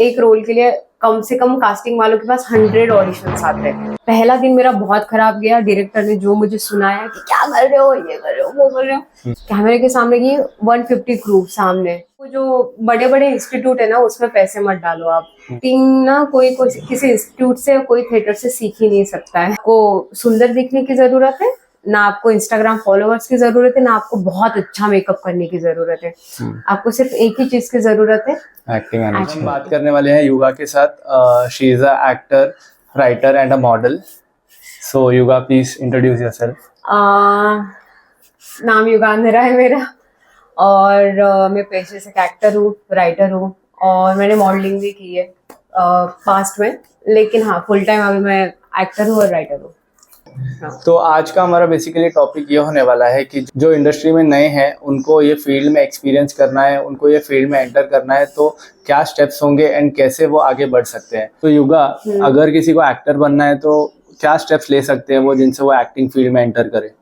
एक रोल के लिए कम से कम कास्टिंग वालों के पास 100 ऑडिशंस आते हैं। पहला दिन मेरा बहुत खराब गया। डायरेक्टर ने जो मुझे सुनाया कि क्या कर रहे हो, ये कर रहे हो, वो कर रहे हो, कैमरे के सामने की 150 क्रू सामने। वो जो बड़े बड़े इंस्टीट्यूट है ना, उसमें पैसे मत डालो आप। एक्टिंग ना कोई किसी इंस्टीट्यूट से, कोई थिएटर से सीख ही नहीं सकता है। आपको सुंदर दिखने की जरूरत है, ना आपको इंस्टाग्राम फॉलोअर्स की जरूरत है, ना आपको बहुत अच्छा मेकअप करने की जरूरत है। आपको सिर्फ एक ही चीज की जरूरत है, एक्टिंग आनी चाहिए। बात करने वाले हैं युगा के साथ। She is a actor, writer and a model. So yuga, please introduce yourself. नाम युगांधरा है मेरा, और मैं पेशे से एक्टर हूँ, राइटर हूँ, और मैंने मॉडलिंग भी की है पास्ट में। लेकिन हाँ, फुल टाइम अभी मैं एक्टर हूँ और राइटर हूँ। तो आज का हमारा बेसिकली टॉपिक ये होने वाला है कि जो इंडस्ट्री में नए हैं उनको ये फील्ड में एक्सपीरियंस करना है, उनको ये फील्ड में एंटर करना है, तो क्या स्टेप्स होंगे एंड कैसे वो आगे बढ़ सकते हैं। तो युगा, अगर किसी को एक्टर बनना है तो क्या स्टेप्स ले सकते हैं वो, जिनसे वो एक्टिंग फील्ड में एंटर करे?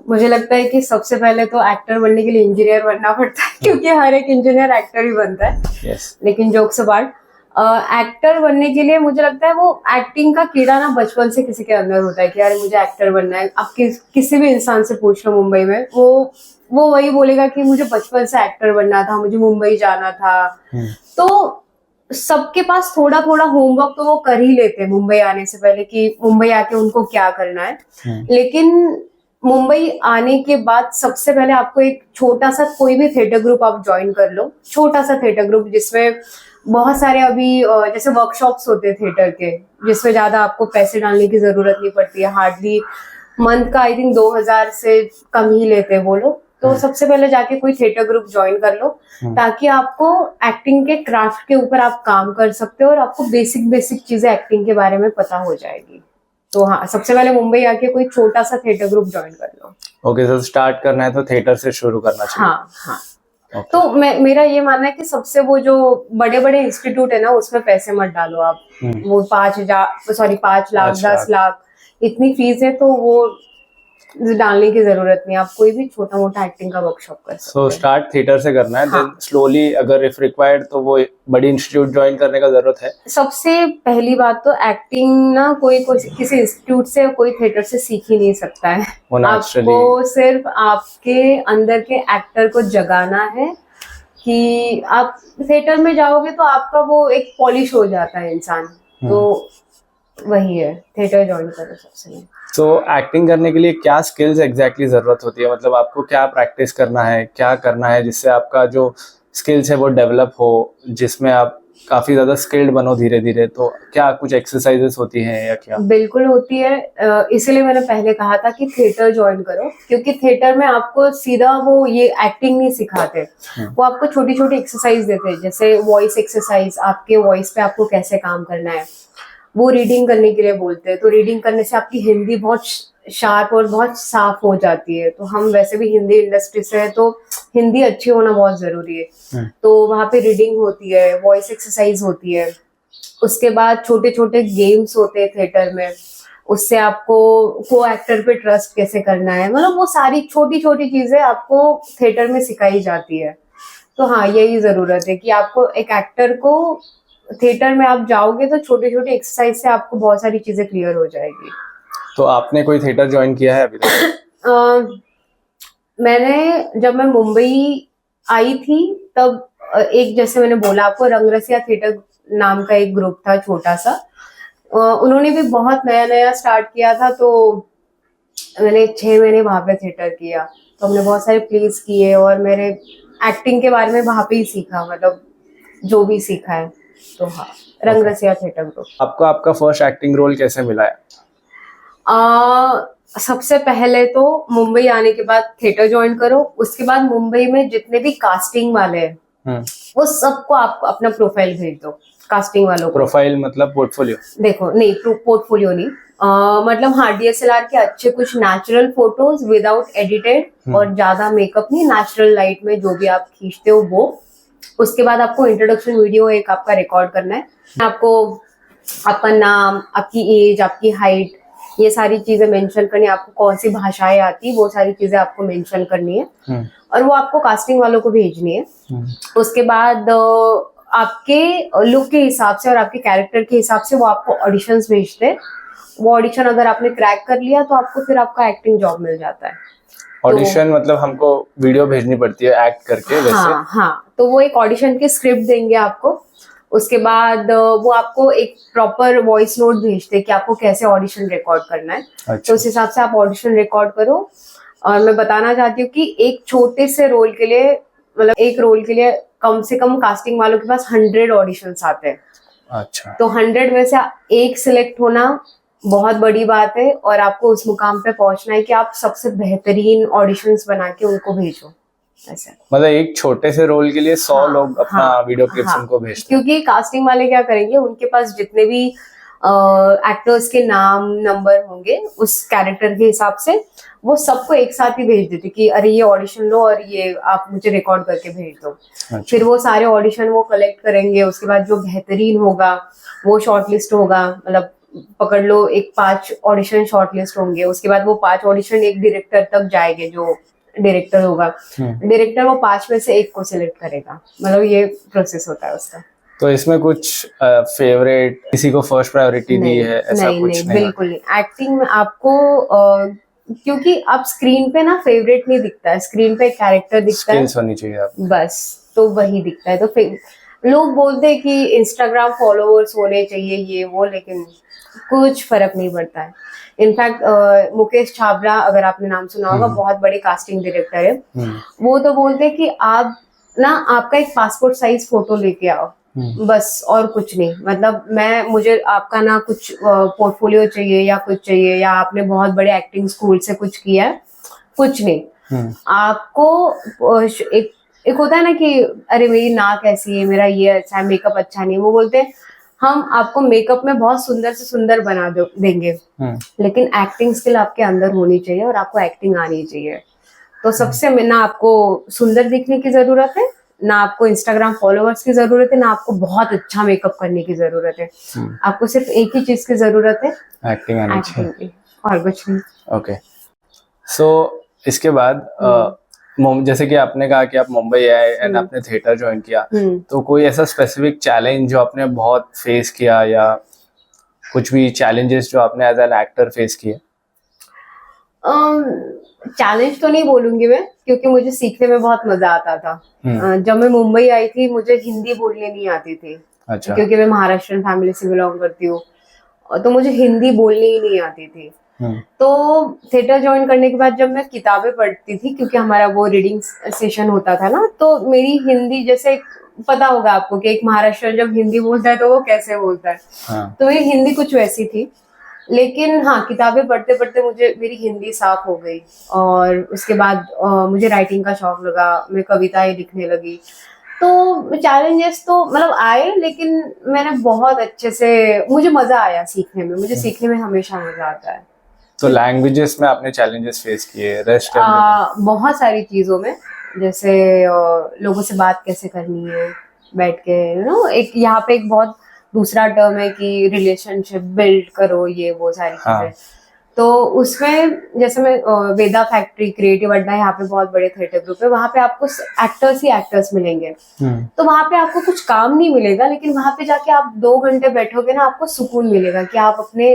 मुझे लगता है कि सबसे पहले तो एक्टर बनने के लिए इंजीनियर बनना पड़ता है, क्योंकि हर एक इंजीनियर एक्टर ही बनता है। yes. लेकिन जोक्स अपार्ट, एक्टर बनने के लिए मुझे लगता है वो एक्टिंग का कीड़ा ना बचपन से किसी के अंदर होता है कि यार मुझे एक्टर बनना है। आप किसी भी इंसान से पूछ लो मुंबई में, वो वही बोलेगा कि मुझे बचपन से एक्टर बनना था, मुझे मुंबई जाना था। तो सबके पास थोड़ा थोड़ा होमवर्क तो वो कर ही लेते हैं मुंबई आने से पहले, कि मुंबई आके उनको क्या करना है। लेकिन मुंबई आने के बाद सबसे पहले आपको एक छोटा सा कोई भी थिएटर ग्रुप आप ज्वाइन कर लो, छोटा सा थिएटर ग्रुप जिसमें बहुत सारे अभी जैसे वर्कशॉप्स होते हैं थिएटर के, जिसमें ज्यादा आपको पैसे डालने की जरूरत नहीं पड़ती है। हार्डली मंथ का आई थिंक 2000 से कम ही लेते हैं वो लोग। तो सबसे पहले जाके कोई थिएटर ग्रुप ज्वाइन कर लो, ताकि आपको एक्टिंग के क्राफ्ट के ऊपर आप काम कर सकते हो और आपको बेसिक चीजें एक्टिंग के बारे में पता हो जाएगी। तो हाँ, सबसे पहले मुंबई आके कोई छोटा सा थिएटर ग्रुप ज्वाइन कर लो। ओके, तो स्टार्ट करना है तो थिएटर से शुरू करना चाहिए। हाँ। Okay. तो मेरा ये मानना है कि सबसे वो जो बड़े बड़े इंस्टीट्यूट है ना, उसमें पैसे मत डालो आप। वो 5 लाख 10 लाख इतनी फीस है, तो वो डालने की जरूरत नहीं। आप कोई भी छोटा मोटा एक्टिंग का वर्कशॉप कर सकते हैं। स्टार्ट थिएटर से करना है, देन स्लोली अगर इफ रिक्वायर्ड तो वो बड़ी इंस्टीट्यूट ज्वाइन करने का जरूरत है। सबसे पहली बात तो एक्टिंग ना कोई किसी इंस्टीट्यूट से, कोई थिएटर से सीख ही नहीं सकता है। आपको सिर्फ आपके अंदर के एक्टर को जगाना है कि आप थिएटर में जाओगे तो आपका वो एक पॉलिश हो जाता है इंसान। तो वही है, थिएटर ज्वाइन करो सबसे। तो एक्टिंग करने के लिए क्या स्किल्स एग्जैक्टली जरूरत होती है? मतलब आपको क्या प्रैक्टिस करना है, क्या करना है जिससे आपका जो स्किल्स है वो डेवलप हो, जिसमें आप काफी ज्यादा स्किल्ड बनो धीरे धीरे? तो क्या कुछ एक्सरसाइजेस होती हैं या क्या? बिल्कुल होती है। इसीलिए मैंने पहले कहा था कि थिएटर ज्वाइन करो, क्योंकि थिएटर में आपको सीधा वो ये एक्टिंग नहीं सिखाते। वो आपको छोटी छोटी एक्सरसाइज देते हैं, जैसे वॉइस एक्सरसाइज, आपके वॉइस पे आपको कैसे काम करना है। वो रीडिंग करने के लिए बोलते हैं, तो रीडिंग करने से आपकी हिंदी बहुत शार्प और बहुत साफ हो जाती है। तो हम वैसे भी हिंदी इंडस्ट्री से है, तो हिंदी अच्छी होना बहुत जरूरी है। तो वहाँ पे रीडिंग होती है, वॉइस एक्सरसाइज होती है। उसके बाद छोटे छोटे गेम्स होते हैं थिएटर में, उससे आपको को एक्टर पे ट्रस्ट कैसे करना है, मतलब वो सारी छोटी छोटी चीजें आपको थिएटर में सिखाई जाती है। तो हाँ, यही जरूरत है कि आपको एक एक्टर को थिएटर में आप जाओगे तो छोटी छोटी एक्सरसाइज से आपको बहुत सारी चीजें क्लियर हो जाएगी। तो आपने कोई थिएटर ज्वाइन किया है अभी तक? मैंने जब मैं मुंबई आई थी तब एक, जैसे मैंने बोला आपको, रंगरसिया थिएटर नाम का एक ग्रुप था छोटा सा। उन्होंने भी बहुत नया नया स्टार्ट किया था, तो मैंने 6 महीने वहां पे थिएटर किया। तो हमने बहुत सारे प्लेस किए और मेरे एक्टिंग के बारे में वहां पे ही सीखा, मतलब जो भी सीखा है। तो हाँ, रंगरसिया थिएटर ग्रुप। आपको आपका फर्स्ट एक्टिंग रोल कैसे मिला है? सबसे पहले तो मुंबई आने के बाद थिएटर ज्वाइन करो, उसके बाद मुंबई में जितने भी कास्टिंग वाले हैं वो सबको आपको अपना प्रोफाइल भेज दो। कास्टिंग वालों को प्रोफाइल मतलब पोर्टफोलियो? देखो, नहीं पोर्टफोलियो नहीं, मतलब हाँ, DSLR के अच्छे कुछ नेचुरल फोटोज विदाउट एडिटेड और ज्यादा मेकअप नहीं, नेचुरल लाइट में जो भी आप खींचते हो वो। उसके बाद आपको इंट्रोडक्शन वीडियो एक आपका रिकॉर्ड करना है। आपको आपका नाम, आपकी एज, आपकी हाइट, ये सारी चीजें मेंशन करनी है। आपको कौन सी भाषाएं आती, वो सारी चीजें आपको मेंशन करनी है और वो आपको कास्टिंग वालों को भेजनी है। उसके बाद आपके लुक के हिसाब से और आपके कैरेक्टर के हिसाब से वो आपको ऑडिशंस भेजते हैं। वो ऑडिशन अगर आपने क्रैक कर लिया तो आपको फिर आपका एक्टिंग जॉब मिल जाता है। ऑडिशन मतलब हमको वीडियो भेजनी पड़ती है एक्ट करके वैसे? हाँ, तो वो एक ऑडिशन की स्क्रिप्ट देंगे आपको। उसके बाद वो आपको एक प्रॉपर वॉइस नोट भेजते हैं कि आपको कैसे ऑडिशन रिकॉर्ड करना है। अच्छा। तो उस हिसाब से आप ऑडिशन रिकॉर्ड करो। और मैं बताना चाहती हूँ कि एक छोटे से रोल के लिए, मतलब एक रोल के लिए कम से कम कास्टिंग वालों के पास 100 ऑडिशंस आते हैं। अच्छा। तो 100 में से एक सिलेक्ट होना बहुत बड़ी बात है, और आपको उस मुकाम पे पहुंचना है कि आप सबसे बेहतरीन ऑडिशंस बना के उनको भेजो। ऐसे मतलब एक छोटे से रोल के लिए 100 लोग अपना वीडियो क्लिप्स उनको भेजते हैं। क्योंकि कास्टिंग वाले क्या करेंगे, उनके पास जितने भी एक्टर्स के नाम नंबर होंगे उस कैरेक्टर के हिसाब से वो सबको एक साथ ही भेज देते कि अरे ये ऑडिशन लो और ये आप मुझे रिकॉर्ड करके भेज दो। अच्छा। फिर वो सारे ऑडिशन वो कलेक्ट करेंगे। उसके बाद जो बेहतरीन होगा वो शॉर्टलिस्ट होगा। मतलब पकड़ लो एक 5 ऑडिशन शॉर्टलिस्ट होंगे। उसके बाद वो 5 ऑडिशन एक डायरेक्टर तक जाएंगे, जो डायरेक्टर होगा। डायरेक्टर वो 5 में से एक को सिलेक्ट करेगा। मतलब ये प्रोसेस होता है उसका। तो इसमें कुछ फेवरेट, किसी को फर्स्ट प्रायोरिटी दी है, ऐसा नहीं, कुछ नहीं, नहीं? बिल्कुल नहीं। एक्टिंग में आपको क्योंकि आप स्क्रीन पे ना फेवरेट नहीं दिखता है, स्क्रीन पे कैरेक्टर दिखता है, स्किल्स होनी चाहिए आप। बस तो वही दिखता है। तो लोग बोलते हैं कि इंस्टाग्राम फॉलोअर्स होने चाहिए ये वो, लेकिन कुछ फर्क नहीं पड़ता है। इनफैक्ट मुकेश छाबड़ा, अगर आपने नाम सुना होगा, बहुत बड़े कास्टिंग डायरेक्टर है। वो तो बोलते हैं कि आप ना आपका एक पासपोर्ट साइज फोटो लेके आओ, बस, और कुछ नहीं। मतलब मुझे आपका ना कुछ पोर्टफोलियो चाहिए या कुछ चाहिए, या आपने बहुत बड़े एक्टिंग स्कूल से कुछ किया है, कुछ नहीं। आपको एक होता है ना कि अरे मेरी नाक ऐसी है, मेरा ये अच्छा है, मेकअप अच्छा नहीं। वो बोलते हैं हम आपको मेकअप में बहुत सुंदर से सुंदर बना देंगे, लेकिन एक्टिंग स्किल आपके अंदर होनी चाहिए और आपको एक्टिंग आनी चाहिए। तो सबसे ना आपको सुंदर दिखने की जरूरत है, ना आपको इंस्टाग्राम फॉलोअर्स की जरूरत है, ना आपको बहुत अच्छा मेकअप करने की जरूरत है। आपको सिर्फ एक ही चीज की जरूरत है, एक्टिंग आनी चाहिए, एक्टिंग, और कुछ नहीं। ओके। सो इसके बाद जैसे कि आपने कहा कि आप मुंबई आए एंड आपने थिएटर ज्वाइन किया, तो कोई ऐसा स्पेसिफिक चैलेंज जो आपने बहुत फेस किया, या कुछ भी चैलेंजेस जो आपने एज एन एक्टर फेस किए? चैलेंज तो नहीं बोलूंगी मैं, क्योंकि मुझे सीखने में बहुत मजा आता था। जब मैं मुंबई आई थी मुझे हिंदी बोलने नहीं आती थी। अच्छा। क्योंकि मैं महाराष्ट्रन फैमिली से बिलोंग करती हूँ, तो मुझे हिंदी बोलनी ही नहीं आती थी। तो थिएटर ज्वाइन करने के बाद जब मैं किताबें पढ़ती थी, क्योंकि हमारा वो रीडिंग सेशन होता था ना, तो मेरी हिंदी, जैसे पता होगा आपको कि एक महाराष्ट्र जब हिंदी बोलता है तो वो कैसे बोलता है, तो मेरी हिंदी कुछ वैसी थी। लेकिन हाँ, किताबें पढ़ते पढ़ते मुझे मेरी हिंदी साफ हो गई, और उसके बाद मुझे राइटिंग का शौक लगा, मैं कविताएं लिखने लगी। तो चैलेंजेस तो मतलब आए, लेकिन मैंने बहुत अच्छे से, मुझे मजा आया सीखने में। मुझे सीखने में हमेशा मजा आता है। तो लैंग्वेजेस में आपने चैलेंजेस फेस किए? रेस्ट बहुत सारी चीजों में, जैसे लोगों से बात कैसे करनी है बैठ के, एक यहाँ पे एक बहुत दूसरा टर्म है कि रिलेशनशिप बिल्ड करो, ये वो सारी चीजें। तो उसमें जैसे मैं वेदा फैक्ट्री, क्रिएटिव अड्डा, यहाँ पे बहुत बड़े थिएटर ग्रुप है, वहां पे आपको एक्टर्स ही एक्टर्स मिलेंगे। तो वहां पे आपको कुछ काम नहीं मिलेगा, लेकिन वहां पे जाके आप 2 घंटे बैठोगे ना, आपको सुकून मिलेगा कि आप अपने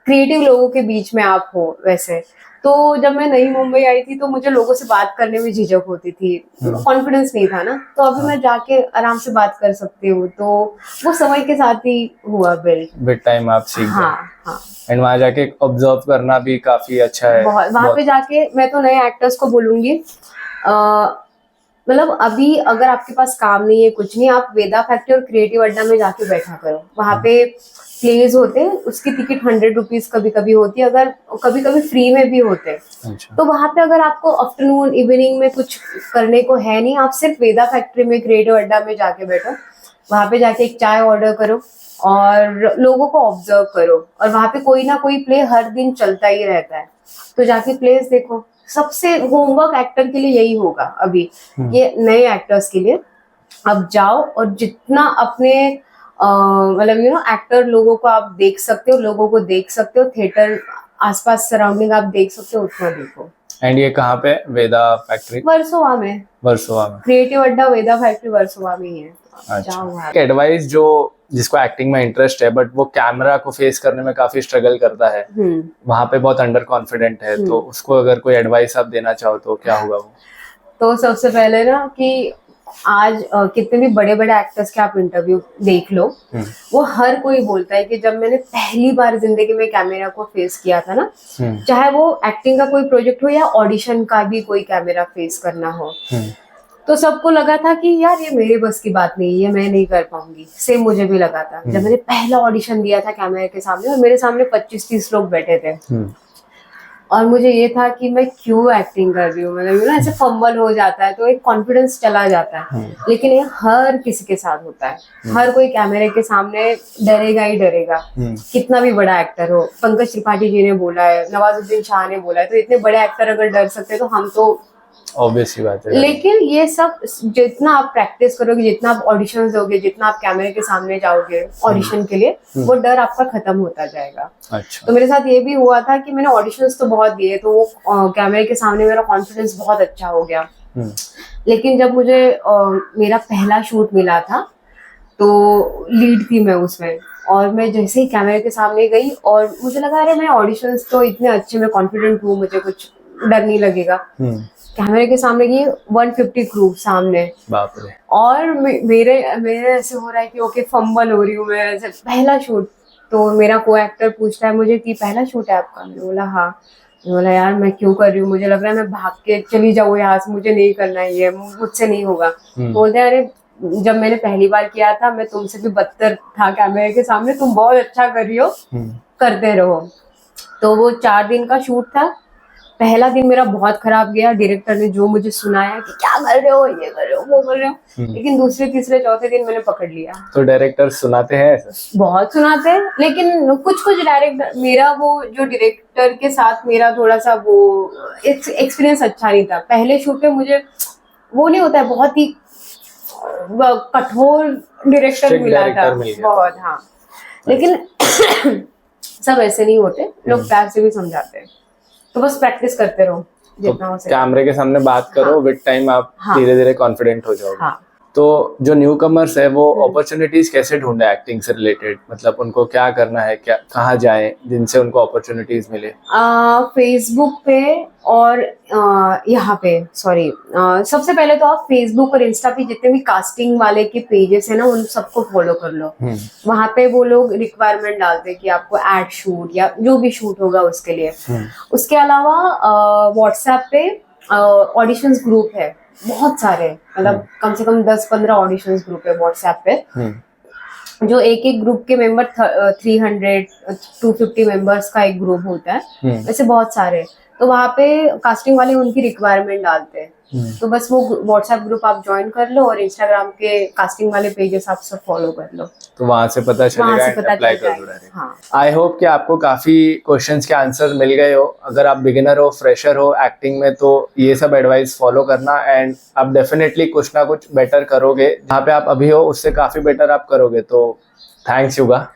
क्रिएटिव लोगों के बीच में आप हो। वैसे तो जब मैं नई मुंबई आई थी तो मुझे लोगों से बात करने में झिझक होती थी, कॉन्फिडेंस नहीं था ना। तो अभी मैं जाके आराम से बात कर सकती हूँ। तो वो समय के साथ ही हुआ बिल्ड, विद टाइम आप सीख गए। हाँ। एंड वहाँ जाके ऑब्जर्व करना भी काफी अच्छा है। वहां पे जाके मैं तो नए एक्टर्स को बोलूंगी, मतलब अभी अगर आपके पास काम नहीं है, कुछ नहीं, आप वेदा फैक्ट्री और क्रिएटिव अड्डा में जाके बैठा करो। वहां पे प्लेज होते हैं, उसकी टिकट 100 रुपीज कभी कभी होती है, अगर कभी कभी फ्री में भी होते हैं। अच्छा। तो वहां पे अगर आपको आफ्टरनून इवनिंग में कुछ करने को है नहीं, आप सिर्फ वेदा फैक्ट्री में, क्रिएटिव अड्डा में जाके बैठो। वहां पे जाके एक चाय ऑर्डर करो और लोगों को ऑब्जर्व करो। और वहां पे कोई ना कोई प्ले हर दिन चलता ही रहता है, तो जाके प्लेस देखो। सबसे होमवर्क एक्टर के लिए यही होगा अभी, ये नए एक्टर्स के लिए। अब जाओ और जितना अपने मतलब एक्टर लोगों को आप देख सकते हो, लोगों को देख सकते हो, थिएटर आसपास सराउंडिंग आप देख सकते हो, उतना देखो। एंड ये कहाँ पे? वेदा फैक्ट्री वर्सोवा में, वर्सोवा में। क्रिएटिव अड्डा वेदा फैक्ट्री वर्सोवा में ही है। जाओ अच्छा, वहाँ। एडवाइस जो जिसको एक्टिंग में इंटरेस्ट है बट वो कैमरा को फेस करने में काफी स्ट्रगल करता है, वहां पे बहुत अंडर कॉन्फिडेंट है, तो उसको अगर कोई एडवाइस आप देना चाहो तो क्या होगा वो? तो सबसे पहले ना कि आज कितने भी बड़े बड़े एक्टर्स के आप इंटरव्यू देख लो, वो हर कोई बोलता है कि जब मैंने पहली बार जिंदगी में कैमरा को फेस किया था ना, चाहे वो एक्टिंग का कोई प्रोजेक्ट हो या ऑडिशन का भी कोई कैमरा फेस करना हो, तो सबको लगा था कि यार ये मेरे बस की बात नहीं है, मैं नहीं कर पाऊंगी। सेम मुझे भी लगा था जब मैंने पहला ऑडिशन दिया था कैमरे के सामने और मेरे सामने 25-30 लोग बैठे थे और मुझे ये था कि मैं क्यों एक्टिंग कर रही हूँ, मतलब ना ऐसे फंबल हो जाता है तो एक कॉन्फिडेंस चला जाता है। लेकिन ये हर किसी के साथ होता है, हर कोई कैमरे के सामने डरेगा ही डरेगा, कितना भी बड़ा एक्टर हो। पंकज त्रिपाठी जी ने बोला है, नवाजुद्दीन शाह ने बोला है, तो इतने बड़े एक्टर अगर डर सकते हैं तो हम तो ऑब्वियस ही बात है। लेकिन ये सब जितना आप प्रैक्टिस करोगे, जितना आप ऑडिशन दोगे, जितना आप कैमरे के सामने जाओगे ऑडिशन के लिए, वो डर आपका खत्म होता जाएगा। अच्छा। तो मेरे साथ ये भी हुआ था कि मैंने ऑडिशंस तो बहुत दिए, तो वो कैमरे के सामने मेरा कॉन्फिडेंस बहुत अच्छा हो गया। लेकिन जब मुझे मेरा पहला शूट मिला था तो लीड थी मैं उसमें, और मैं जैसे ही कैमरे के सामने गई और मुझे लगा अरे मैं ऑडिशंस तो इतने अच्छे, मैं कॉन्फिडेंट हूँ, मुझे कुछ डर नहीं लगेगा। कैमरे के सामने की 150 क्रू सामने, बाप रे। और मेरे ऐसे हो रहा है कि ओके फंबल हो रही हूँ मैं, ऐसे पहला शूट। तो मेरा को एक्टर पूछता है मुझे कि पहला शूट है आपका? मैंने बोला हाँ। मैं बोला यार मैं क्यों कर रही हूँ, मुझे लग रहा है मैं भाग के चली जाऊँ यहाँ से, मुझे नहीं करना है ये, मुझसे नहीं होगा। बोलते हैं अरे जब मैंने पहली बार किया था मैं तुमसे भी बदतर था कैमरे के सामने, तुम बहुत अच्छा कर रही हो, करते रहो। तो वो 4 दिन का शूट था। पहला दिन मेरा बहुत खराब गया, डायरेक्टर ने जो मुझे सुनाया कि क्या कर रहे हो, ये कर रहे हो, वो कर रहे हो, लेकिन दूसरे तीसरे चौथे दिन मैंने पकड़ लिया। तो डायरेक्टर सुनाते हैं ऐसा? बहुत सुनाते हैं, लेकिन कुछ डायरेक्टर, मेरा वो जो डायरेक्टर के साथ मेरा थोड़ा सा वो एक्सपीरियंस अच्छा नहीं था। पहले शूट पे मुझे वो नहीं होता है, बहुत ही कठोर डायरेक्टर मिला था बहुत। हाँ, लेकिन सब ऐसे नहीं होते, लोग प्यार से भी समझाते हैं। तो बस प्रैक्टिस करते रहो जितना हो सके। कैमरे के सामने बात करो, विद टाइम आप धीरे धीरे कॉन्फिडेंट हो जाओगे। हाँ। तो जो न्यू कमर्स है वो अपॉर्चुनिटीज कैसे ढूंढे एक्टिंग से रिलेटेड, मतलब उनको क्या करना है, क्या कहाँ जाए जिनसे उनको अपॉर्चुनिटीज मिले? फेसबुक पे और यहाँ पे सबसे पहले तो आप फेसबुक और इंस्टा पे जितने भी कास्टिंग वाले के पेजेस है ना, उन सबको फॉलो कर लो। वहाँ पे वो लोग रिक्वायरमेंट डालते हैं कि आपको एड शूट या जो भी शूट होगा उसके लिए। उसके अलावा व्हाट्सएप पे ऑडिशंस ग्रुप है बहुत सारे, मतलब कम से कम 10-15 ऑडिशंस ग्रुप है व्हाट्सएप पे, जो एक ग्रुप के मेंबर 300-250 मेंबर्स का एक ग्रुप होता है, वैसे बहुत सारे। तो वहाँ पे कास्टिंग वाले उनकी रिक्वायरमेंट डालते हैं, तो बस वो व्हाट्सएप ग्रुप आप ज्वाइन कर लो और इंस्टाग्राम के कास्टिंग वाले पेजेस आप सब फॉलो कर लो, तो वहां से पता चलेगा, अप्लाई कर दो डायरेक्ट। हाँ। आई होप कि आपको काफी क्वेश्चंस के आंसर मिल गए हो। अगर आप बिगिनर हो, फ्रेशर हो एक्टिंग में, तो ये सब एडवाइस फॉलो करना एंड आप डेफिनेटली कुछ ना कुछ बेटर करोगे। जहाँ पे आप अभी हो उससे काफी बेटर आप करोगे। तो थैंक्स युगा।